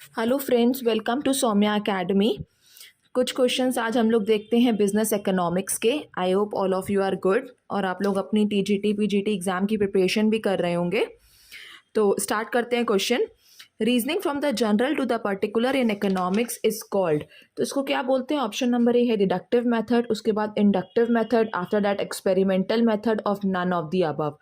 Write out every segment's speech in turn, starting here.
Hello friends, welcome to Saumya academy. कुछ questions आज हम लोग देखते हैं बिजनेस इकोनॉमिक्स के। I hope all of you are good और आप लोग अपनी टीजीटी पीजीटी एग्जाम की प्रिपरेशन भी कर रहे होंगे। तो स्टार्ट करते हैं question. Reasoning from the general to the particular in economics is called. तो इसको क्या बोलते हैं? ऑप्शन नंबर ए है डिडक्टिव मेथड, उसके बाद inductive method, after that experimental method of none of the above.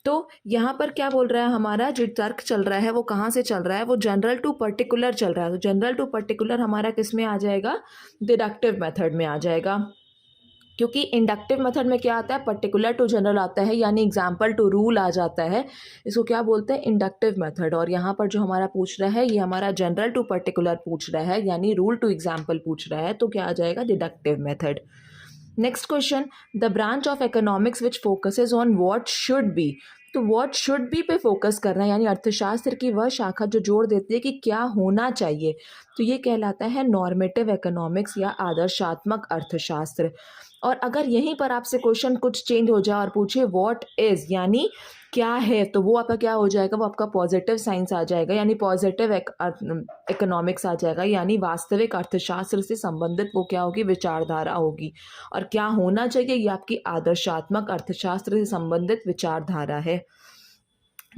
तो यहाँ पर क्या बोल रहा है, हमारा जो तर्क चल रहा है वो कहाँ से चल रहा है? वो जनरल टू पर्टिकुलर चल रहा है। तो जनरल टू पर्टिकुलर हमारा किस में आ जाएगा? डिडक्टिव मेथड में आ जाएगा, क्योंकि इंडक्टिव मेथड में क्या आता है? पर्टिकुलर टू जनरल आता है, यानी एग्जाम्पल टू रूल आ जाता है। इसको क्या बोलते हैं? Inductive method. और यहाँ पर जो हमारा पूछ रहा है ये हमारा जनरल टू पर्टिकुलर पूछ रहा है, यानी रूल टू एग्जाम्पल पूछ रहा है, तो क्या आ जाएगा? Deductive method. Next question, the branch of economics which focuses on what should be. तो व्हाट शुड बी पे फोकस करना है, यानी अर्थशास्त्र की वह शाखा जो जोड़ देती है कि क्या होना चाहिए, तो ये कहलाता है नॉर्मेटिव इकोनॉमिक्स या आदर्शात्मक अर्थशास्त्र। और अगर यहीं पर आपसे क्वेश्चन कुछ चेंज हो जाए और पूछे व्हाट इज, यानी क्या है, तो वो आपका क्या हो जाएगा? वो आपका पॉजिटिव साइंस आ जाएगा, यानी पॉजिटिव इकोनॉमिक्स आ जाएगा, यानी वास्तविक अर्थशास्त्र से संबंधित वो क्या होगी? विचारधारा होगी। और क्या होना चाहिए? ये आपकी आदर्शात्मक अर्थशास्त्र से संबंधित विचारधारा है।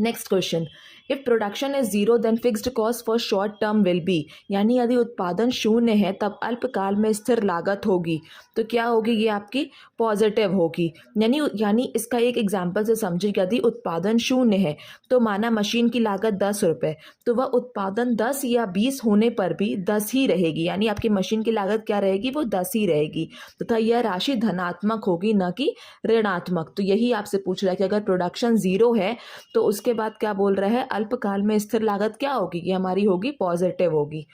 Next question, if production is zero then fixed cost for short term will be. यानी यदि उत्पादन शून्य है तब अल्पकाल में स्थिर लागत होगी, तो क्या होगी? ये आपकी पॉजिटिव होगी। यानी इसका एक एग्जांपल से समझिए, यदि उत्पादन शून्य है तो माना मशीन की लागत 10 रुपये, तो वह उत्पादन 10 या 20 होने पर भी 10 ही रहेगी, यानी आपकी मशीन की लागत क्या रहेगी? वो 10 ही रहेगी, तथा यह राशि धनात्मक होगी, न कि ऋणात्मक। तो यही आपसे पूछ रहा है कि अगर प्रोडक्शन जीरो है तो उसके बाद क्या बोल रहा है? अल्पकाल में स्थिर लागत क्या होगी? ये हमारी होगी पॉजिटिव होगी।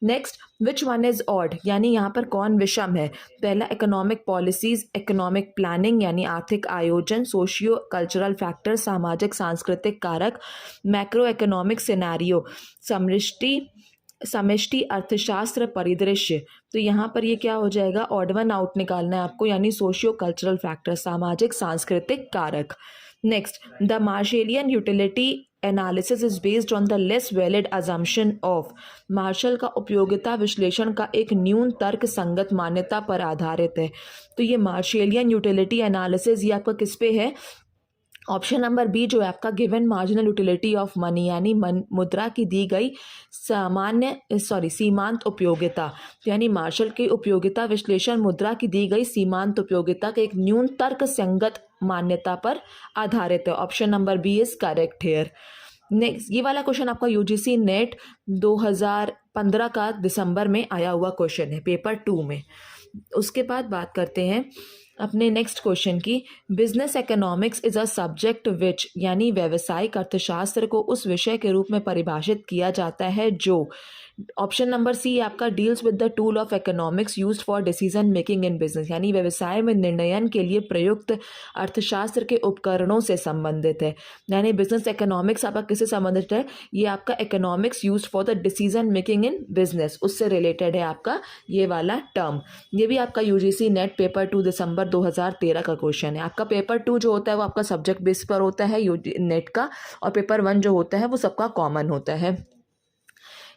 Next, which one is odd, यानी यहाँ पर कौन विषम है? पहला इकोनॉमिक पॉलिसीज, इकोनॉमिक प्लानिंग यानी आर्थिक आयोजन, सोशियो कल्चरल फैक्टर सामाजिक सांस्कृतिक कारक, मैक्रो इकोनॉमिक सिनेरियो, समष्टि अर्थशास्त्र परिदृश्य। तो यहाँ पर ये क्या हो जाएगा? ऑड वन आउट निकालना है आपको, यानी सोशियो कल्चरल फैक्टर सामाजिक सांस्कृतिक कारक। Next, the Marshallian utility analysis is based on the less valid assumption of. Marshall का उपयोगिता विश्लेषण का एक न्यून तर्क संगत मान्यता पर आधारित है। तो ये मार्शलियन यूटिलिटी एनालिसिस ये आपका किस पे है? ऑप्शन नंबर बी जो है आपका, given marginal utility of money, यानी मुद्रा की दी गई सीमांत उपयोगिता। यानी मार्शल की उपयोगिता विश्लेषण मुद्रा की दी गई सीमांत उपयोगिता के एक न्यून तर्क संगत मान्यता पर आधारित है। Option number B is correct here. Next, ये वाला क्वेश्चन आपका यूजीसी नेट 2015 का दिसंबर में आया हुआ क्वेश्चन है, पेपर 2 में। उसके बाद बात करते हैं अपने नेक्स्ट क्वेश्चन की। Business economics is a subject which, यानी व्यावसायिक अर्थशास्त्र को उस विषय के रूप में परिभाषित किया जाता है जो, ऑप्शन नंबर सी आपका, deals with the tool of economics used for decision making in business, यानी व्यवसाय में निर्णयन के लिए प्रयुक्त अर्थशास्त्र के उपकरणों से संबंधित है। यानी बिजनेस इकोनॉमिक्स आपका किससे संबंधित है? ये आपका economics used for the decision making in business, उससे रिलेटेड है आपका ये वाला टर्म। ये भी आपका यूजीसी नेट पेपर 2 दिसंबर 2013 का क्वेश्चन है। आपका पेपर 2 जो होता है वो आपका सब्जेक्ट बेस पर होता है नेट का, और पेपर 1 जो होता है वो सबका कॉमन होता है।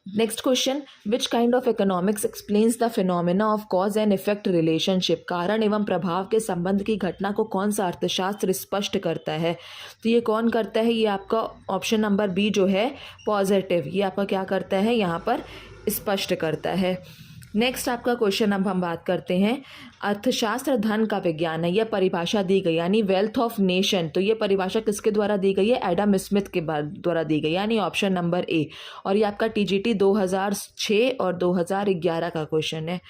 Next question, which kind of economics explains the phenomena of cause and effect relationship. कारण एवं प्रभाव के संबंध की घटना को कौन सा अर्थशास्त्र स्पष्ट करता है? तो ये कौन करता है? ये आपका ऑप्शन नंबर बी जो है पॉजिटिव, ये आपका क्या करता है? यहाँ पर स्पष्ट करता है। नेक्स्ट आपका क्वेश्चन अब हम बात करते हैं, अर्थशास्त्र धन का विज्ञान है, यह परिभाषा दी गई, यानी वेल्थ ऑफ नेशन। तो ये परिभाषा किसके द्वारा दी गई है? एडम स्मिथ के द्वारा दी गई, यानी ऑप्शन नंबर ए। और ये आपका टीजीटी 2006 और 2011 का क्वेश्चन है।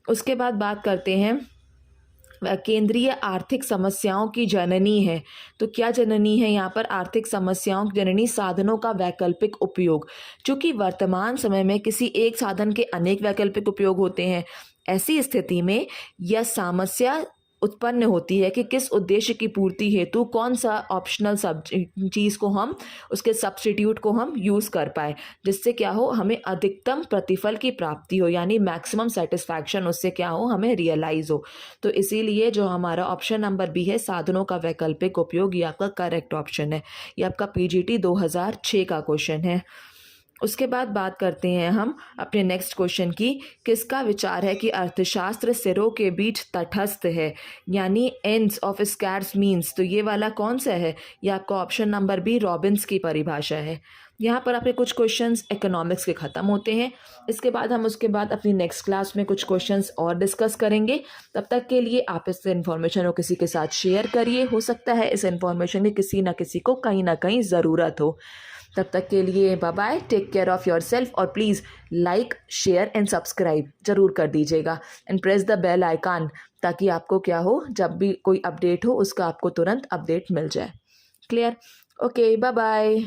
उसके बाद बात करते हैं, केंद्रीय आर्थिक समस्याओं की जननी है। तो क्या जननी है यहाँ पर? आर्थिक समस्याओं की जननी साधनों का वैकल्पिक उपयोग। चूंकि वर्तमान समय में किसी एक साधन के अनेक वैकल्पिक उपयोग होते हैं, ऐसी स्थिति में यह समस्या उत्पन्न होती है कि किस उद्देश्य की पूर्ति हेतु कौन सा ऑप्शनल चीज़ को हम, उसके सब्स्टिट्यूट को हम यूज़ कर पाए, जिससे क्या हो, हमें अधिकतम प्रतिफल की प्राप्ति हो, यानी मैक्सिमम सेटिस्फैक्शन उससे क्या हो, हमें रियलाइज हो। तो इसीलिए जो हमारा ऑप्शन नंबर बी है, साधनों का वैकल्पिक उपयोग, ये आपका करेक्ट ऑप्शन है। ये आपका पीजीटी 2006 का क्वेश्चन है। उसके बाद बात करते हैं हम अपने नेक्स्ट क्वेश्चन की। किसका विचार है कि अर्थशास्त्र सिरों के बीच तटस्थ है, यानी एंड्स ऑफ स्कैर्स मीन्स। तो ये वाला कौन सा है? ये आपका ऑप्शन नंबर बी रॉबिन्स की परिभाषा है। यहाँ पर आपके कुछ क्वेश्चंस इकोनॉमिक्स के ख़त्म होते हैं। इसके बाद हम उसके बाद अपनी नेक्स्ट क्लास में कुछ क्वेश्चंस और डिस्कस करेंगे। तब तक के लिए आप इस इन्फॉर्मेशन को किसी के साथ शेयर करिए, हो सकता है इस इन्फॉर्मेशन की किसी ना किसी को कहीं ना कहीं ज़रूरत हो। तब तक के लिए bye bye, take care of your self, और please like share and subscribe ज़रूर कर दीजिएगा and press the bell icon, ताकि आपको क्या हो, जब भी कोई अपडेट हो उसका आपको तुरंत अपडेट मिल जाए। क्लियर? Okay, bye bye.